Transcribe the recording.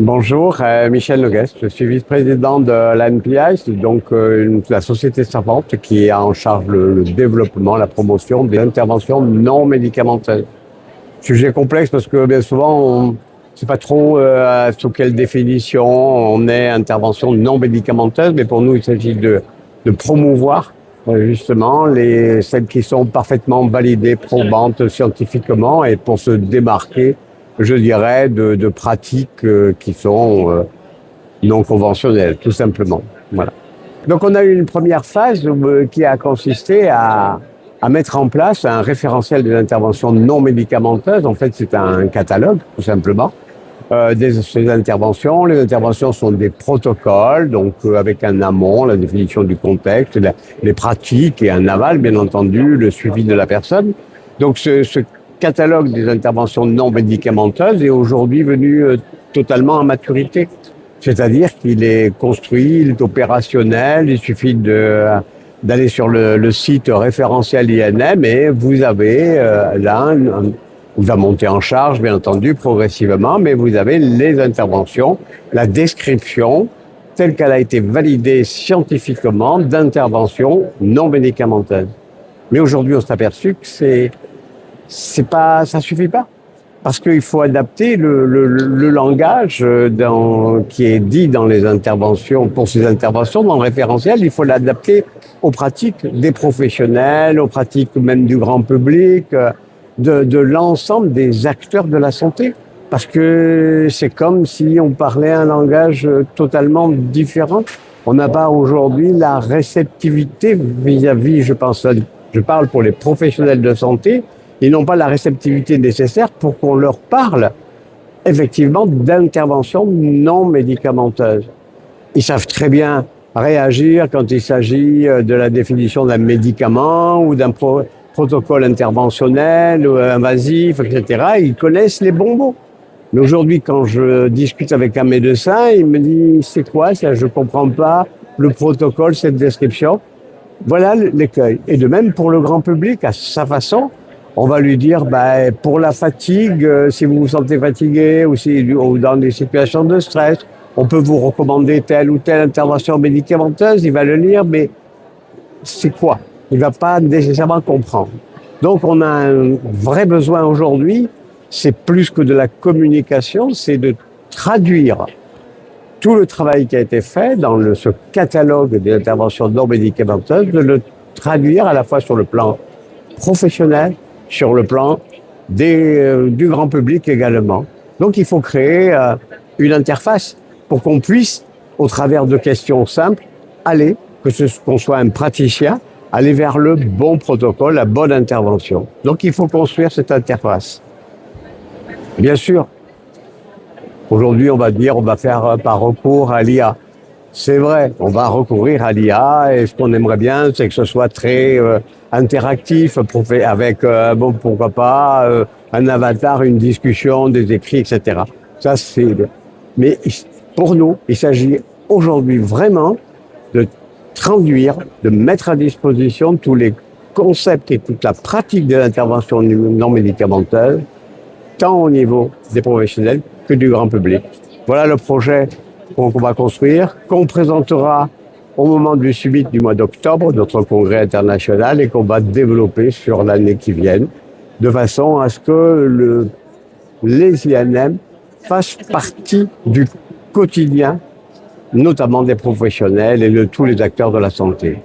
Bonjour, Michel Noguès. Je suis vice-président de l'ANPI, c'est donc la société savante qui a en charge le développement, la promotion des interventions non médicamenteuses. Sujet complexe parce que bien souvent, on ne sait pas trop sous quelle définition on est intervention non médicamenteuse, mais pour nous, il s'agit de promouvoir justement celles qui sont parfaitement validées, probantes scientifiquement et pour se démarquer, je dirais, de pratiques qui sont non conventionnelles, tout simplement. Voilà. Donc on a eu une première phase qui a consisté à mettre en place un référentiel des interventions non médicamenteuses. En fait, c'est un catalogue, tout simplement, ces interventions. Les interventions sont des protocoles, donc avec un amont, la définition du contexte, les pratiques et un aval, bien entendu, le suivi de la personne. Donc ce catalogue des interventions non médicamenteuses est aujourd'hui venu totalement à maturité. C'est-à-dire qu'il est construit, il est opérationnel, il suffit d'aller sur le site référentiel INM et vous avez il va monter en charge, bien entendu, progressivement, mais vous avez les interventions, la description telle qu'elle a été validée scientifiquement d'interventions non médicamenteuses. Mais aujourd'hui, on s'est aperçu que ça suffit pas. Parce qu'il faut adapter le langage qui est dit dans les interventions, pour ces interventions, dans le référentiel, il faut l'adapter aux pratiques des professionnels, aux pratiques même du grand public, de l'ensemble des acteurs de la santé. Parce que c'est comme si on parlait un langage totalement différent. On n'a pas aujourd'hui la réceptivité vis-à-vis, je parle pour les professionnels de santé, ils n'ont pas la réceptivité nécessaire pour qu'on leur parle effectivement d'interventions non médicamenteuses. Ils savent très bien réagir quand il s'agit de la définition d'un médicament ou d'un protocole interventionnel ou invasif, etc. Ils connaissent les bons mots. Mais aujourd'hui, quand je discute avec un médecin, il me dit « c'est quoi ça? Je comprends pas le protocole, cette description ». Voilà l'écueil. Et de même pour le grand public, à sa façon, on va lui dire, pour la fatigue, si vous vous sentez fatigué ou dans des situations de stress, on peut vous recommander telle ou telle intervention médicamenteuse. Il va le lire, mais c'est quoi? Il va pas nécessairement comprendre. Donc, on a un vrai besoin aujourd'hui. C'est plus que de la communication, c'est de traduire tout le travail qui a été fait dans ce catalogue des interventions non médicamenteuses, de le traduire à la fois sur le plan professionnel, sur le plan du grand public également. Donc il faut créer une interface pour qu'on puisse, au travers de questions simples, qu'on soit un praticien, aller vers le bon protocole, la bonne intervention. Donc il faut construire cette interface. Bien sûr, aujourd'hui on va faire par recours à l'IA. C'est vrai, on va recourir à l'IA et ce qu'on aimerait bien, c'est que ce soit très interactif, avec, pourquoi pas, un avatar, une discussion, des écrits, etc. Ça, mais pour nous, il s'agit aujourd'hui vraiment de traduire, de mettre à disposition tous les concepts et toute la pratique de l'intervention non médicamenteuse, tant au niveau des professionnels que du grand public. Voilà le projet qu'on va construire, qu'on présentera au moment du summit du mois d'octobre, notre congrès international, et qu'on va développer sur l'année qui vient, de façon à ce que les INM fassent partie du quotidien, notamment des professionnels et de tous les acteurs de la santé.